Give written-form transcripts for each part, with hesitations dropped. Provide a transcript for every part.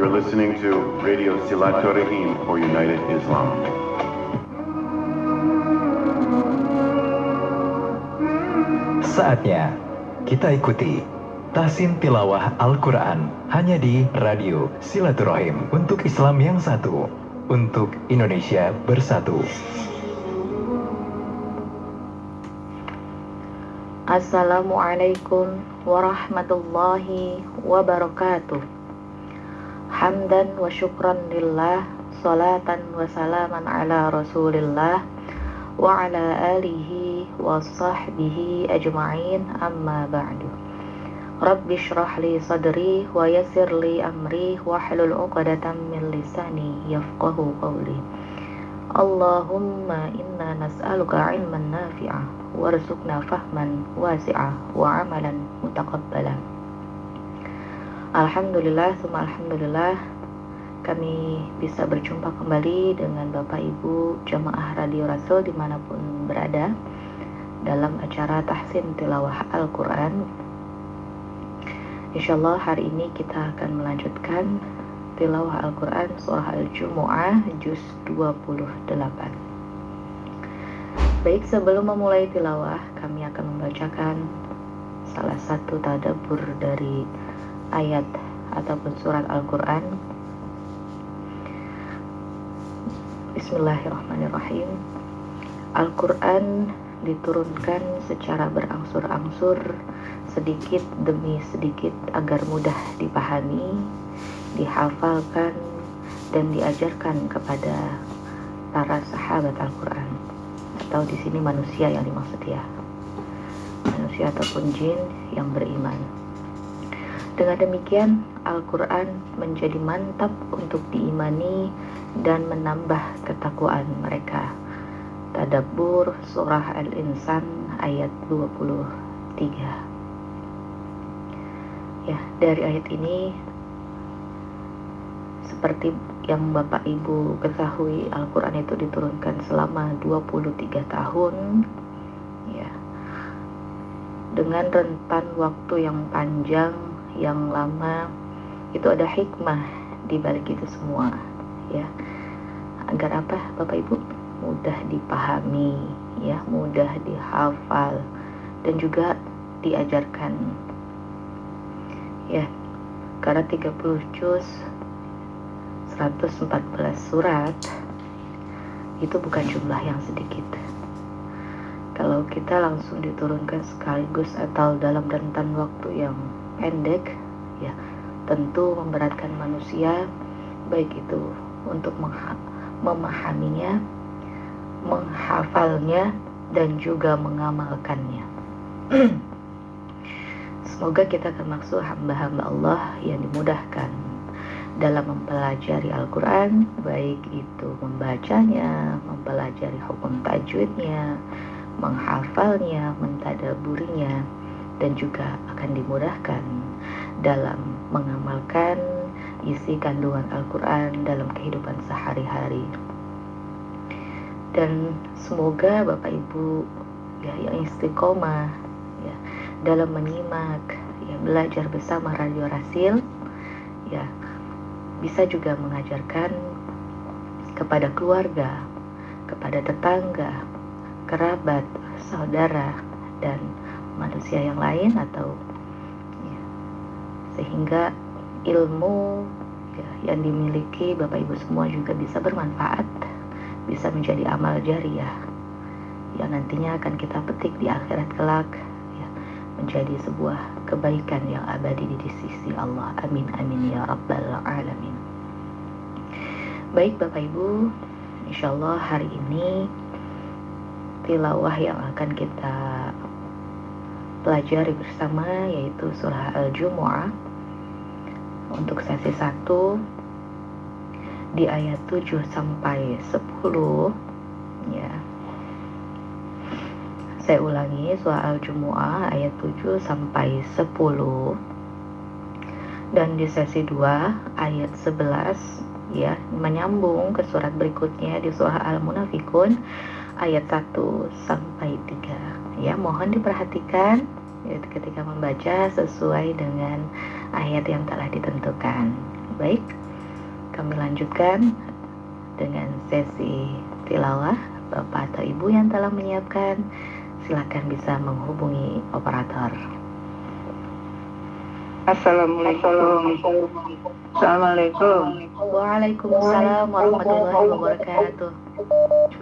You're listening to Radio Silaturahim for United Islam. Saatnya kita ikuti Tahsin Tilawah Al-Quran hanya di Radio Silaturahim untuk Islam yang satu, untuk Indonesia bersatu. Assalamualaikum warahmatullahi wabarakatuh. Hamdan wa syukran lillah, salatan wa salaman ala rasulillah wa ala alihi wa sahbihi ajma'in, amma ba'du. Rabbi shrah li sadri wa yassir li amri wahlul 'uqdatam min lisani yafqahu qawli. Allahumma inna nas'aluka ilman nafi'ah warzuqna fahman wasi'ah wa amalan mutaqabbala. Alhamdulillah, summa alhamdulillah, kami bisa berjumpa kembali dengan Bapak Ibu jamaah Radio Rasul dimanapun berada dalam acara Tahsin Tilawah Al-Quran. Insyaallah hari ini kita akan melanjutkan tilawah Al-Quran surah Al-Jumu'ah juz 28. Baik, sebelum memulai tilawah, kami akan membacakan salah satu tadabbur dari ayat ataupun surat Al-Quran. Bismillahirrahmanirrahim. Al-Quran diturunkan secara berangsur-angsur, sedikit demi sedikit agar mudah dipahami, dihafalkan, dan diajarkan kepada para sahabat Al-Quran, atau di sini manusia yang dimaksud ya, manusia ataupun jin yang beriman. Dengan demikian Al-Quran menjadi mantap untuk diimani dan menambah ketakwaan mereka. Tadabbur surah Al-Insan ayat 23. Ya, dari ayat ini seperti yang Bapak Ibu ketahui, Al-Quran itu diturunkan selama 23 tahun ya, dengan rentan waktu yang panjang, yang lama. Itu ada hikmah di balik itu semua ya, agar apa Bapak Ibu? Mudah dipahami ya, mudah dihafal, dan juga diajarkan ya, karena 30 juz 114 surat itu bukan jumlah yang sedikit. Kalau kita langsung diturunkan sekaligus atau dalam rentan waktu yang pendek ya, tentu memberatkan manusia, baik itu untuk memahaminya, menghafalnya, dan juga mengamalkannya. Semoga kita termasuk hamba-hamba Allah yang dimudahkan dalam mempelajari Al-Quran, baik itu membacanya, mempelajari hukum tajwidnya, menghafalnya, mentadaburinya, dan juga akan dimudahkan dalam mengamalkan isi kandungan Al-Quran dalam kehidupan sehari-hari. Dan semoga Bapak Ibu ya, yang istiqomah ya, dalam menyimak ya, belajar bersama Radio Rasil ya, bisa juga mengajarkan kepada keluarga, kepada tetangga, kerabat, saudara, dan manusia yang lain, atau ya, sehingga ilmu ya, yang dimiliki Bapak Ibu semua juga bisa bermanfaat, bisa menjadi amal jariyah yang nantinya akan kita petik di akhirat kelak ya, menjadi sebuah kebaikan yang abadi di sisi Allah. Amin amin ya rabbal alamin. Baik Bapak Ibu, insyaallah hari ini tilawah yang akan kita pelajari bersama yaitu surah Al-Jumu'ah untuk sesi 1 di ayat 7 sampai 10 ya. Saya ulangi, surah Al-Jumu'ah ayat 7 sampai 10, dan di sesi 2 ayat 11 ya, menyambung ke surat berikutnya di surah Al-Munafikun ayat 1 sampai 3 ya. Mohon diperhatikan ya, ketika membaca sesuai dengan ayat yang telah ditentukan. Baik, kami lanjutkan dengan sesi tilawah. Bapak atau Ibu yang telah menyiapkan, silakan bisa menghubungi operator. Assalamualaikum. Assalamualaikum. Waalaikumsalam warahmatullahi wabarakatuh.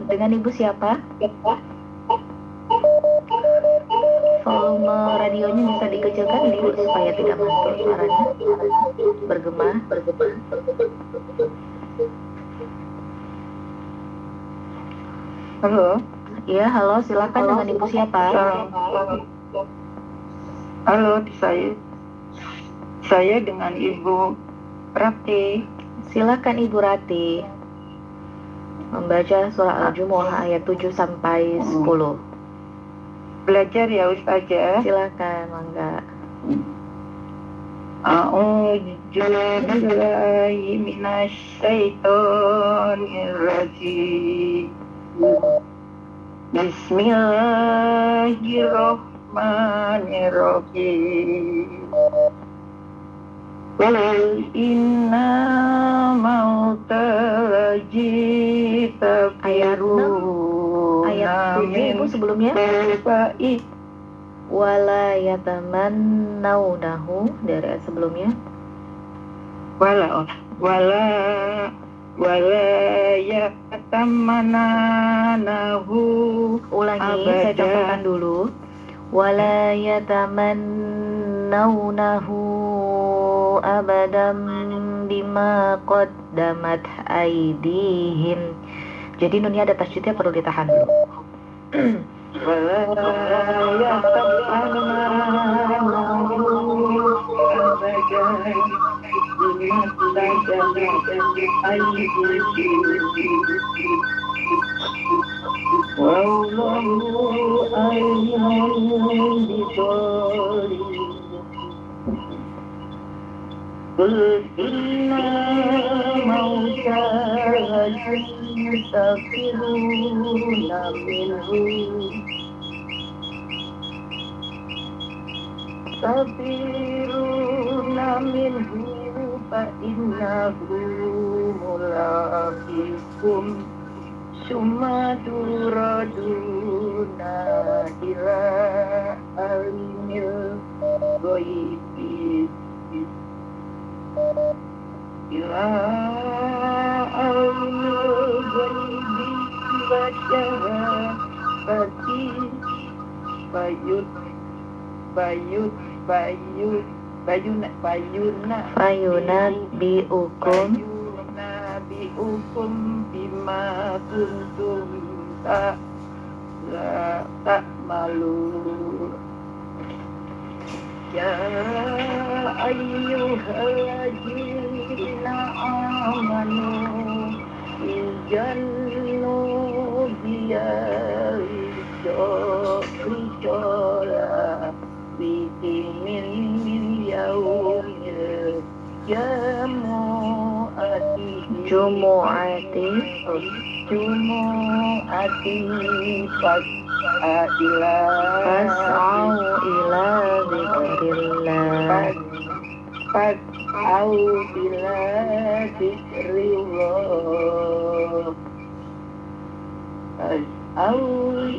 Dengan Ibu siapa? Volume radionya bisa dikecilkan Ibu supaya tidak mantul suaranya, bergema. Halo. Iya, halo, silakan. Dengan Ibu siapa? Halo, saya dengan Ibu Rati. Silakan Ibu Rati membaca surah Al-Jumu'ah ayat 7 sampai 10. Belajar ya Ustazah. Silakan, mangga. A'udzu billahi minasyaitonir rajim. Bismillahirrahmanirrahim. Qul inna mautal Ayat 7 Ibu sebelumnya. Wala yatamannawnahu, dari ayat sebelumnya. Wala yatamannawnahu. Ulangi, saya contohkan dulu. Wala yatamannawnahu abadan bima qaddamat aydihim. Jadi nunnya ada tasydidnya, perlu ditahan dulu. Wala yatamannawnahu abadan bima qaddamat aydihim. Wallahu a'lamu bishawabih. Qul inna mautal tafiruna minhu fa innahu mulaqikum summa turaduna ila alimil ghaibi ila alimil ghaibi wa syahadati Fayunabbi'ukum bima kuntum ta'malun. Ya ayyuhalladzina amanu ijannu biya min yaumil Jumu'ati fas'au ila zikrillah. Fas'au ila zikrillah. Fas'au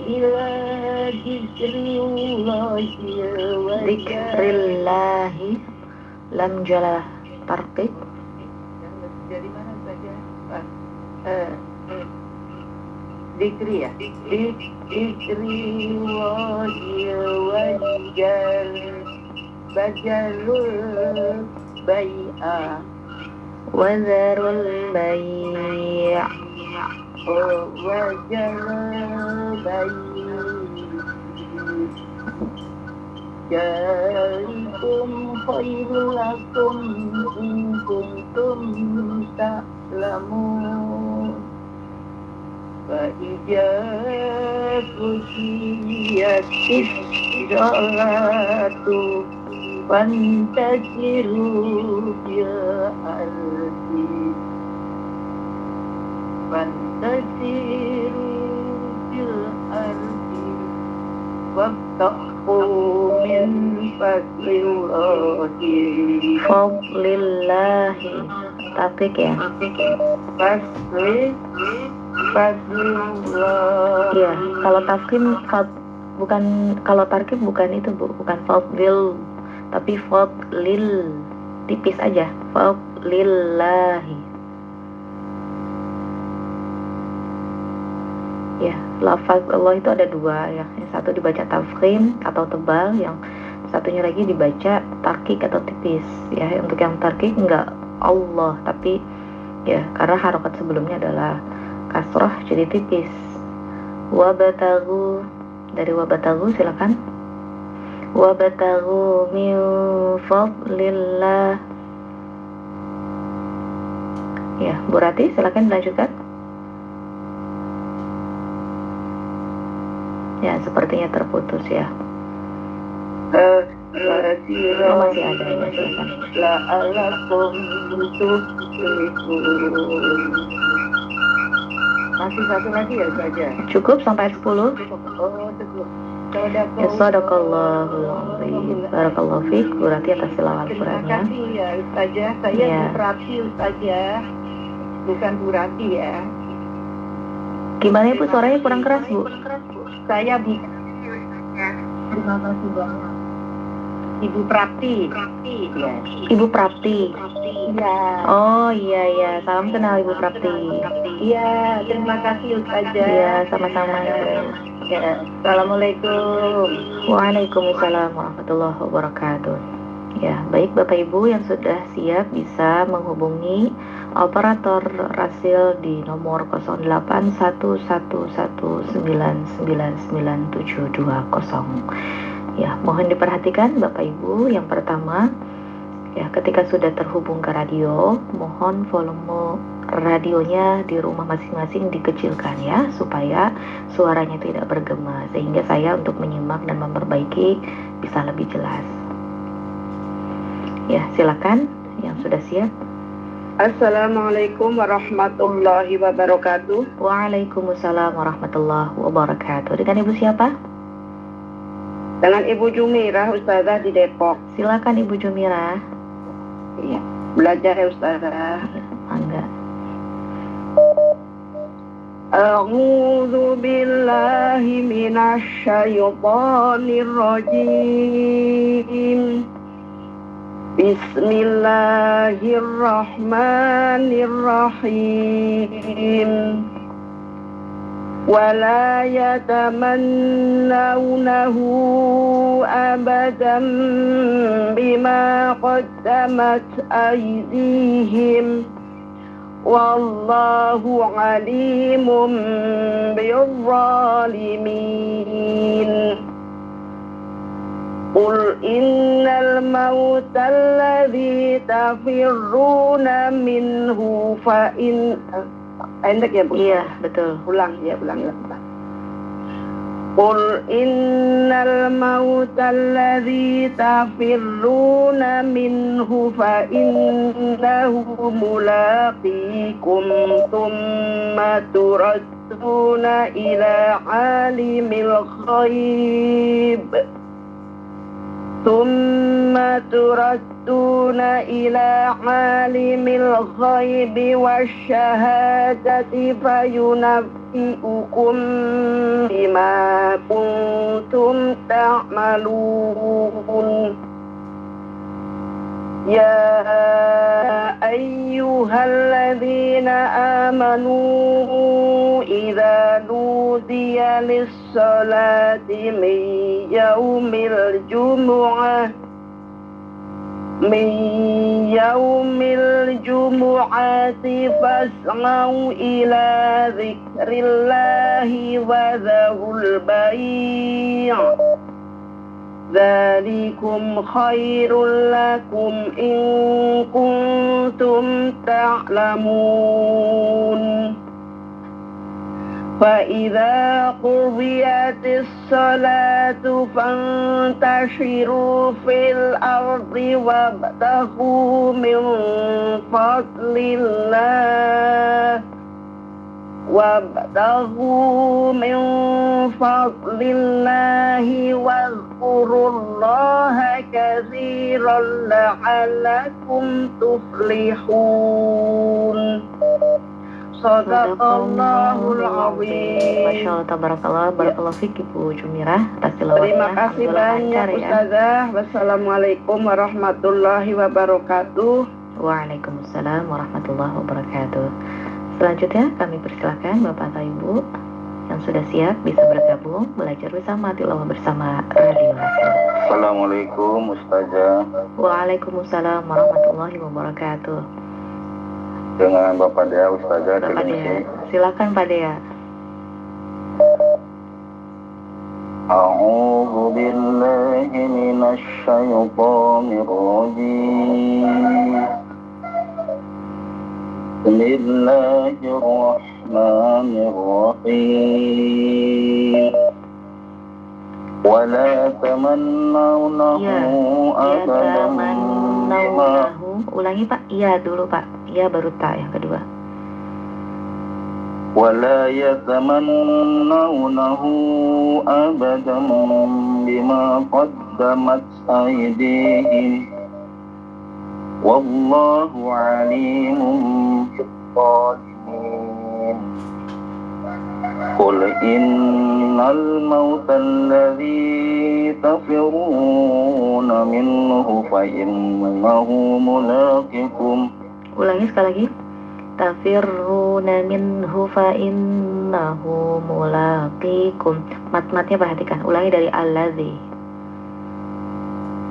ila Zikrillahi lam jalah tarqiq. Dari mana saja? Zikri ya? Zikri bajalul bai'a Wazarul bai' wajalul bai'a jalikum khairul lakum in kuntum ta'lamun. Fa'idha kusiyatis sholatu fantasiru bil ardi wabtaqu min fadlillahi Taktik ya. Fadlillah. Iya, kalau tafkim bukan, kalau tarkib bukan itu Bu, bukan fadlil, tapi fadlil, tipis aja, fadlillahi. Ya, lafaz Allah itu ada dua ya, yang satu dibaca tafkhim atau tebal, yang satunya lagi dibaca tarkik atau tipis ya. Untuk yang tarkik enggak Allah, tapi ya karena harokat sebelumnya adalah kasroh jadi tipis. Wabatagu, dari wabatagu silakan. Wabatagu min fadlillah. Ya, Bu Rati silakan dilanjutkan. Ya, sepertinya terputus ya. Oh, masih ada ya, silakan. La'alakum tuflihun. Masih satu lagi ya saja. Cukup sampai 10? Oh, cukup. Sadaqallahul azim. Barakallahu fiik Bu Rati atas tilawah Terima Al-Qur'annya. kasih ya Ustazah. Saya Ya. Bu Rati Ustazah, bukan Bu Rati ya. Gimana Ibu, suaranya kurang keras Bu? Saya Bu. Terima kasih banyak. Ibu Prapti. Ya. Ibu Prapti. Iya. Oh iya, salam kenal Ibu Prapti. Iya, terima kasih Ustazah. Iya, sama-sama Ibu. Ya. Assalamualaikum. Waalaikumsalam warahmatullahi wabarakatuh. Ya, baik Bapak Ibu yang sudah siap bisa menghubungi operator Rasil di nomor 081119999720. Ya, mohon diperhatikan Bapak Ibu. Yang pertama, ya ketika sudah terhubung ke radio, mohon volume radionya di rumah masing-masing dikecilkan ya, supaya suaranya tidak bergema, sehingga saya untuk menyimak dan memperbaiki bisa lebih jelas. Ya, silakan yang sudah siap. Assalamualaikum warahmatullahi wabarakatuh. Waalaikumsalam warahmatullahi wabarakatuh. Dengan Ibu siapa? Dengan Ibu Jumirah, Ustazah di Depok. Silakan Ibu Jumirah. Iya, belajar ya Ustazah. Ya, mangga. A'udzu billahi minasy syaithanir rajim. Bismillahirrahmanirrahim. ولا يتمنونه أبدا بما قدمت أيديهم والله عليم بالظالمين قل إن الموت الذي تفرون منه فإن Endek ya Bu? Iya, betul. Ulang. Qul innal mauta alladhi tafirruna minhu fa innahu mulaqikum thumma turadduna ila alimil ghaib إلى عالم الغيب والشهادة فينبئكم بما كنتم تعملون يا أيها الذين آمنوا إذا نودي للصلاة من يوم الجمعة فاسعوا إلى ذكر الله وذروا البيع ذلكم خير لكم إن كنتم تعلمون فإذا قضيت الصلاة فانتشروا في الأرض وابتغوا من فضل الله واذكروا الله كثيرا خيرا لعلكم تفلحون. Sadaqallahul azim. Masya Allah, tabarakallah, barakallahu fiik Ibu Jumirah atas tilawahnya. Terima kasih Alhamdulillah banyak lancar, ya. Ustazah. Wassalamualaikum warahmatullahi wabarakatuh. Waalaikumsalam warahmatullahi wabarakatuh. Selanjutnya kami persilakan Bapak atau Ibu yang sudah siap bisa bergabung belajar bersama tilawah bersama Radio Rasul. Assalamualaikum Ustazah. Waalaikumsalam warahmatullahi wabarakatuh. Dengan Bapak Dea Ustazah. Bapak Dea, silakan Pak Dea. A'udzu billahi minasy syaithanir rajim. Bismillahirrahmanirrahim. Wala tamannawnahu abadan bima. Ulangi Pak, iya dulu Pak. Iya baru ta yang kedua. Wala yatamannawnahu abadan bima qaddamat aydihim. Wallahu alimun bizzalimin. Qul innal mauta alladhi tafirruna minhu fa innahu mulaqikum. Ulangi sekali lagi. Tafirruna minhu fa innahu mulaqikum. Mat-matnya perhatikan. Ulangi dari alladzi.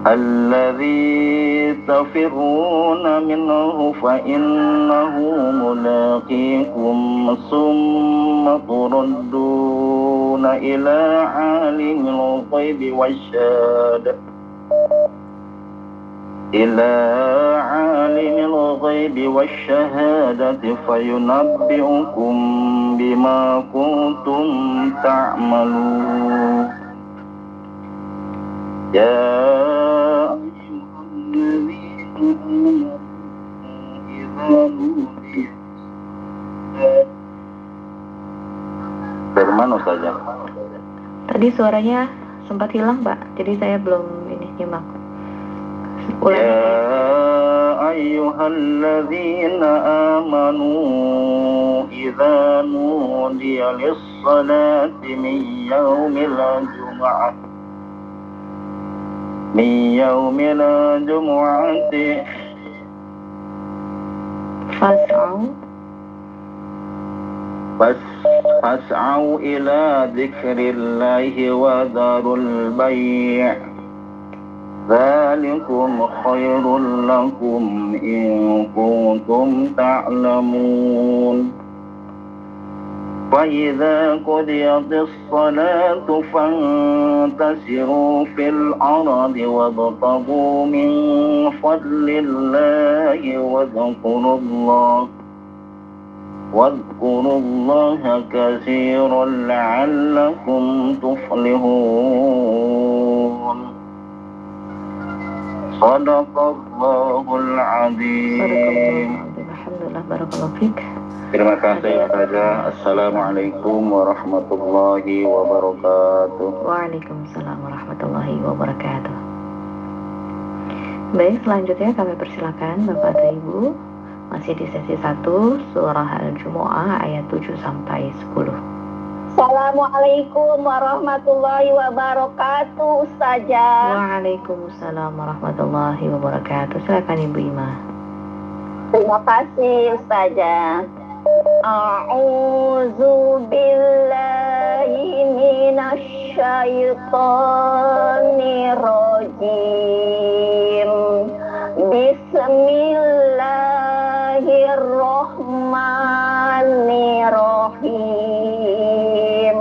Alladzi tafirruna minhu fa innahu mulaqikum summa turadduna ila alimil ghaibi wasyhadah ila alimil ghaibi wasyhadati fayunabbi'ukum bima kuntum ta'malun. Ya ayyuhalladzina amanu dari mana saja? Tadi suaranya sempat hilang Pak, jadi saya belum ini nyimak. Ya ayyuhalladzina amanu idza nudiya lis-salati min yaumil jumu'ati fas'au ila dzikrillahi wa dharul bai'. Dzalikum khairul lakum in kuntum ta'lamun. Fa idza qudiyatis salatu fantasiru fil ardi wabtaghu min fadlillahi wadhkurullaha katsiran la'allakum tuflihun. Sadaqallahul azim. Alhamdulillah, barakallahu fiik. Terima kasih Ustazah. Assalamualaikum warahmatullahi wabarakatuh. Waalaikumsalam warahmatullahi wabarakatuh. Baik, selanjutnya kami persilakan Bapak atau Ibu masih di sesi 1 surah Al-Jumu'ah ayat 7 sampai 10. Assalamualaikum warahmatullahi wabarakatuh Ustazah. Waalaikumsalam warahmatullahi wabarakatuh. Silakan Ibu Ima. Terima kasih Ustazah. A'udzu billahi minasy syaithanir rajim. Bismillahirrahmanirrahim.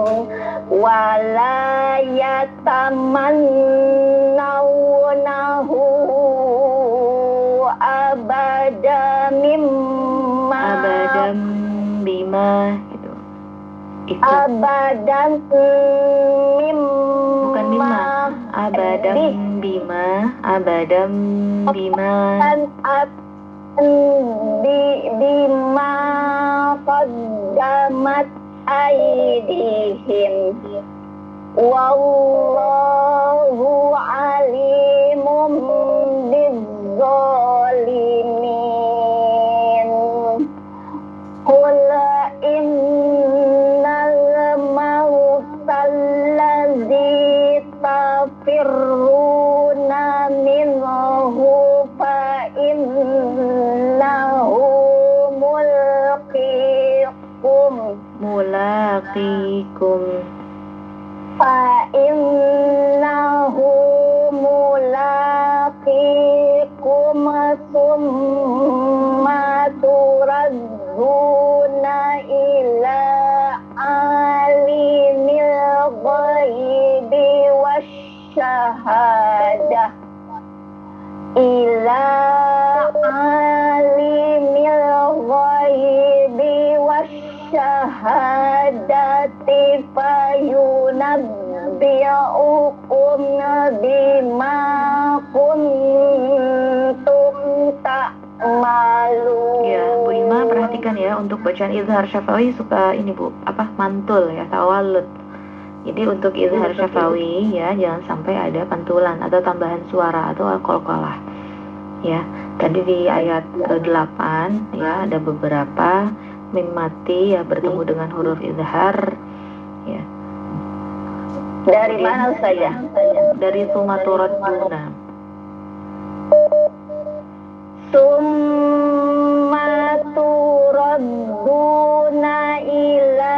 Wala yatamannawnahu abadan bima gitu. Abadan bukan bima. Abadan bima bima qaddamat aydihim. Wallahu alimun ila alimil ghaibi wasyahadati fayunabbi'ukum bima kuntum ta'malun. Ya, Bu Ima perhatikan ya, untuk bacaan izhar syafawi suka ini Bu, mantul ya, tawalud. Jadi untuk izhar syafawi ya, jangan sampai ada pantulan atau tambahan suara atau qalqalah. Ya, tadi di ayat ke-8 ya ada beberapa mim mati ya bertemu dengan huruf izhar ya. Dari mana saja? Dari sumaturaduna. Sumaturaduna ila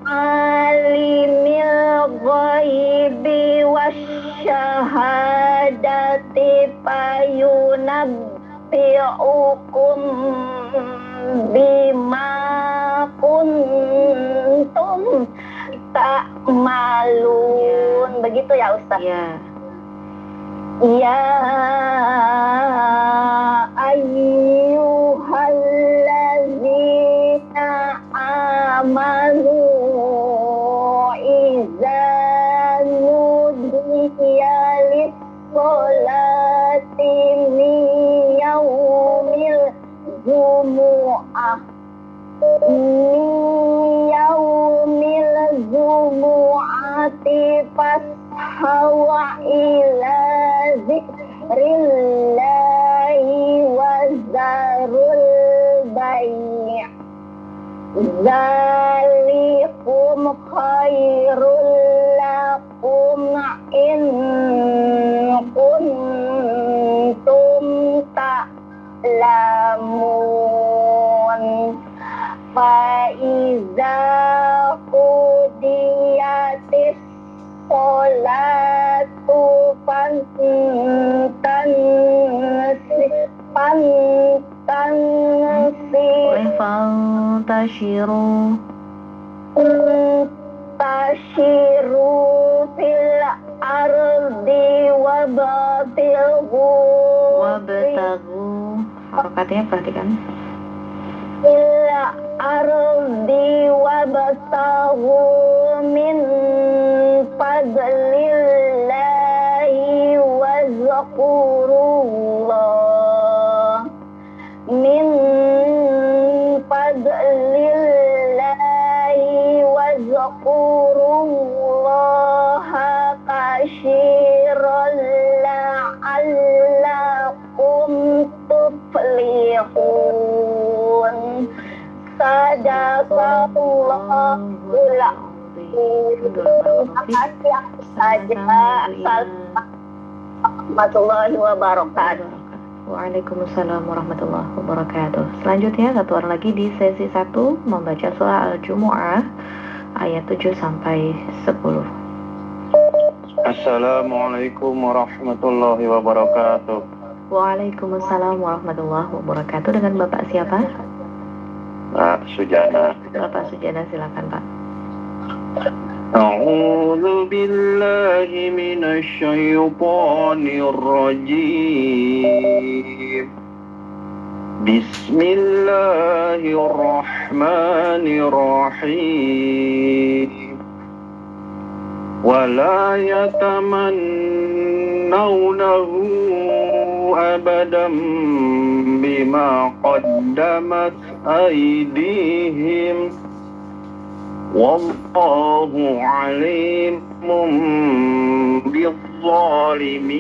alimil ghaibi wasyahadati fayunabbi'ukum bima kuntum ta'malun. Begitu ya Ustaz? Ya. Ya ayyuhallazina amanu iza nudiya lis-sholati min yaumil jumu'ah fashawa ila zikrillahi wa zarul bai' zalikum khairul lakum in kuntum ta'lamun. Fa'iza qudiyatis sholatu tashiru fil ardi wabtagu harokatnya perhatikan. Fil ardi wabtagu min fadlillahi wazkurullah min fadlillahi wazkurullaha katsiran la'allakum tuflihun. Sadaqallahul azim. Terima kasih saja. Assalamualaikum warahmatullahi wabarakatuh. Waalaikumsalam warahmatullahi wabarakatuh. Selanjutnya satu orang lagi di sesi 1 membaca surah Al-Jumu'ah ayat 7 sampai 10. Assalamualaikum warahmatullahi wabarakatuh. Waalaikumsalam warahmatullahi wabarakatuh. Dengan Bapak siapa? Pak Sujana. Bapak Sujana, silakan Pak. A'udzu billahi minasy syaithanir rajim. Bismillahirrahmanirrahim. Wala yatamannawnahu abadan bima qaddamat aydihim. Wallahu alimun bizzalimin.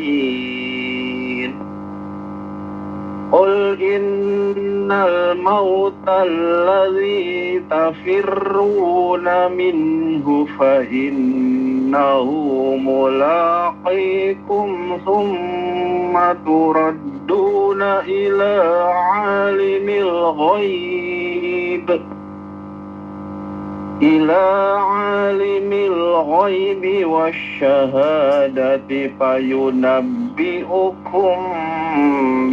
Qul innal mauta alladhi tafirruna minhu fa innahu mulaqikum thumma turadduna ila alimil ghaib wasyahadati fayunabbi'ukum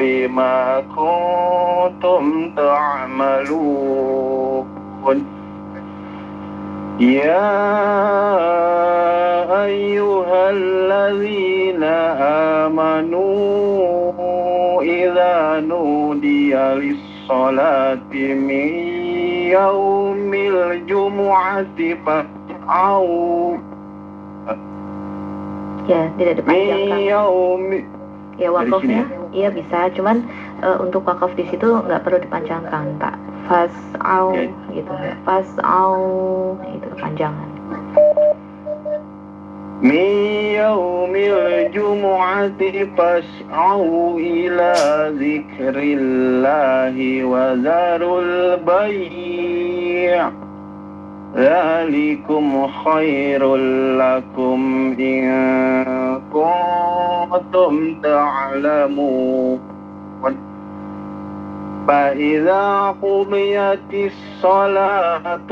bima kuntum ta'malun. Ya ayyuhalladzina amanu نودي للصلاة من يوم الجمعة فاسعوا Ya, tidak من dipanjangkan. يوم Ya, wakafnya, Dari iya bisa, cuman untuk wakaf di situ nggak perlu dipanjangkan, Pak. Fas'au, Ya. gitu. Fas'au, itu panjangan. من يوم الجمعة فاسعوا إلى ذكر الله وذروا البيع ذلكم خير لكم إن كنتم تعلمون فإذا قضيت الصلاة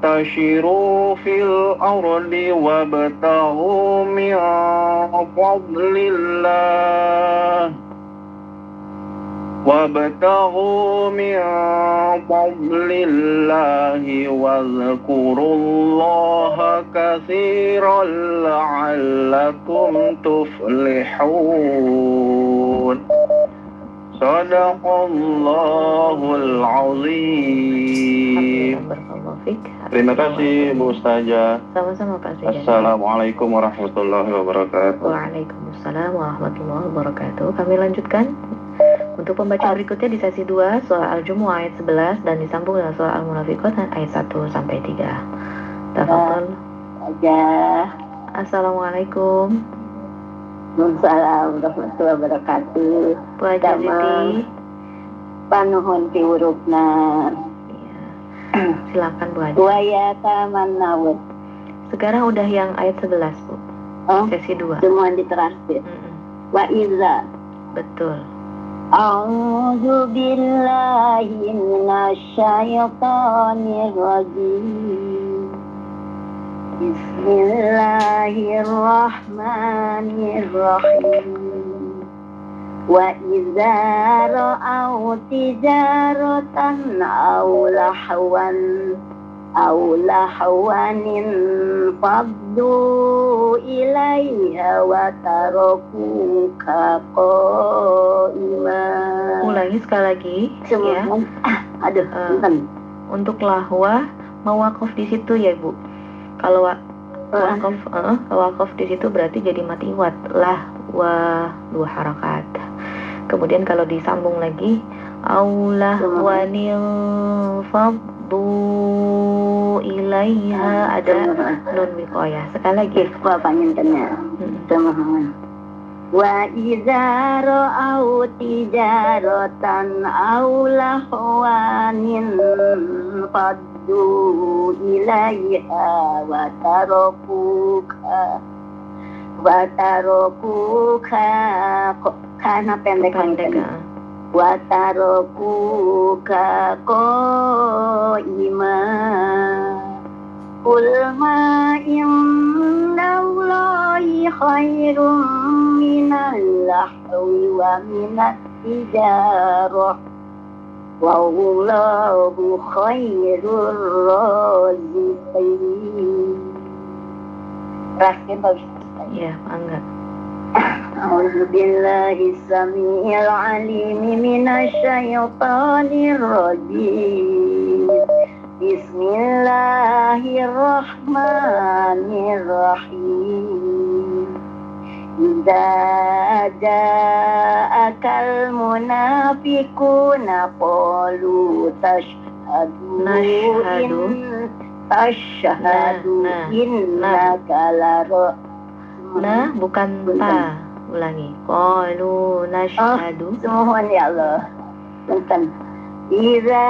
فانتشروا في الأرض وابتغوا من فضل الله واذكروا الله كثيرا لعلكم تفلحون صدق الله العظيم. Barakallahu fiik. Terima kasih Bu Ustazah. Sama-sama Pak Sejati. Assalamualaikum warahmatullahi wabarakatuh. Waalaikumsalam warahmatullahi wabarakatuh. Kami lanjutkan untuk pembacaan berikutnya di sesi 2 surah Al-Jumu'ah ayat 11 dan disambung dengan surah Al-Munafiqun ayat 1 sampai 3. Tafadhol. Aja. Assalamualaikum. Assalamualaikum warahmatullahi wabarakatuh. Bu Haja Siti. Panuhun ti hurufna. Iya. Silakan Bu Haja. Waya tamanawut. Sekarang udah yang ayat 11, Bu. Oh, Sesi 2. semua diterakhir. Wa iza. Betul. A'udzu billahi minasyaitonir rajim. Bismillahirrahmanirrahim. Wa idza ra'au tijaratan aw lahwanin faddu ilaiha wa tarakuka qaiman. Ulangi sekali lagi ya. Aduh, bentar. Untuk lahwa mau wakaf di situ ya, Bu. Kalau wakaf di situ berarti jadi mati wat lahwa 2 harakat. Kemudian kalau disambung lagi aulah wanil faddu ilaiha ada nun wiqayah. Sekali lagi. Wa panjenengannya. Teman. Wa idza ra'au tijaratan aw lahwanin faddu ilaiha wa tarakuka karena pendek. Wa tarakuka qaiman. Qul ma indallahi khairum minal lahwi wa minat tijarah wallahu khairur raziqin. Terakhir Pak Ustaz. Ya, enggak. A'udzu billahi samiil alim minasyaitonir rajim. Bismillahirrahmanirrahim. Idza ja'akal munafiquna qalu tashhadu innaka Nah, bukan ta. Ulangi. Qalu nashhadu. Mohon ya Allah. Bentar. Iza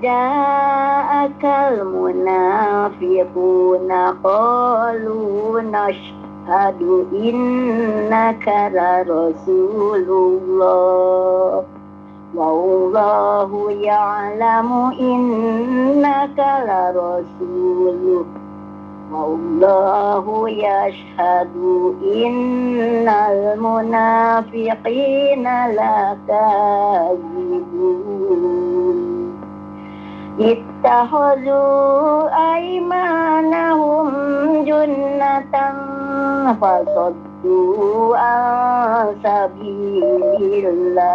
ja'akal munafiquna qalu nashhadu innaka la rasulullah wallahu ya'lamu innaka la rasuluh wallahu yashhadu innal munafiqina lakadzibun. Ittakhadhu aymanahum junnatan fasuddu an sabilillah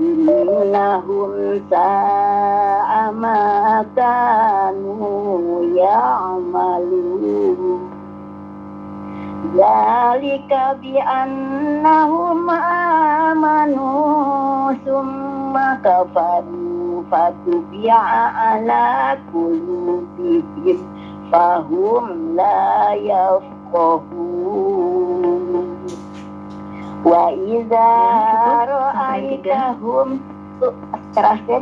innahum sa'a ma kanu ya'malun. Zalika bi annahum amanu summa kafaru fatubi'a ala qulubihim fahum la yafqahun. Wa idza ra'aitahum terakhir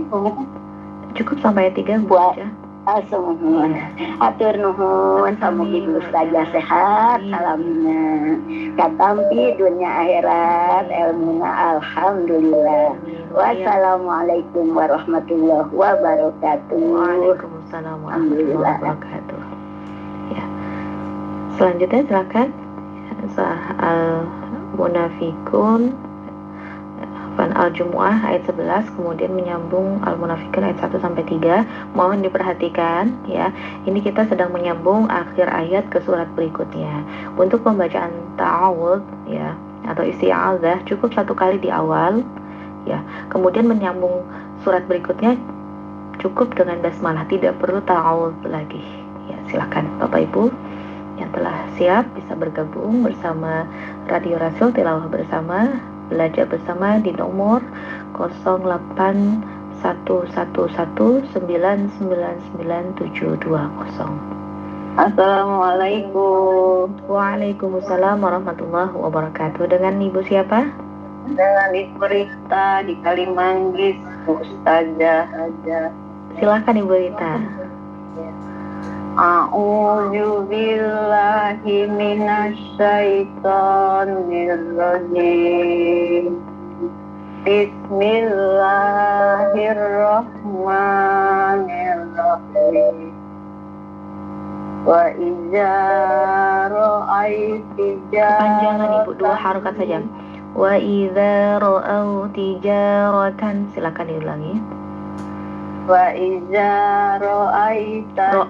Cukup sampai 3 Bu aja. Asumuhun, atur nuhun, sama ibu saja sehat, salamnya, katampi dunia akhirat, ilmuna alhamdulillah. Wassalamualaikum warahmatullahi wabarakatuh. Waalaikumsalam warahmatullahi wabarakatuh. Ya. Selanjutnya silakan Al-Munafikun Al-Jumu'ah ayat 11, kemudian menyambung Al-Munafikun ayat 1 sampai 3. Mohon diperhatikan ya. Ini kita sedang menyambung akhir ayat ke surat berikutnya. Untuk pembacaan ta'awudz ya atau isti'adzah cukup 1 kali di awal ya. Kemudian menyambung surat berikutnya cukup dengan basmalah, tidak perlu ta'awudz lagi. Ya, silakan Bapak Ibu yang telah siap bisa bergabung bersama Radio Rasul Tilawah Bersama, belajar bersama di nomor 0811999720. Assalamualaikum. Waalaikumsalam warahmatullahi wabarakatuh. Dengan Ibu siapa? Dengan Ibu Rita di Kalimanggis, Ustazah aja. Silakan Ibu Rita. A'udzu billahi minasyaitonir rajim. Bismillahirrahmanirrahim. Wa idza ra'aiti Kepanjangan Ibu, 2 harokat saja. Wa idza ra'au tijaratan, silakan diulangi. wa idza ra'aita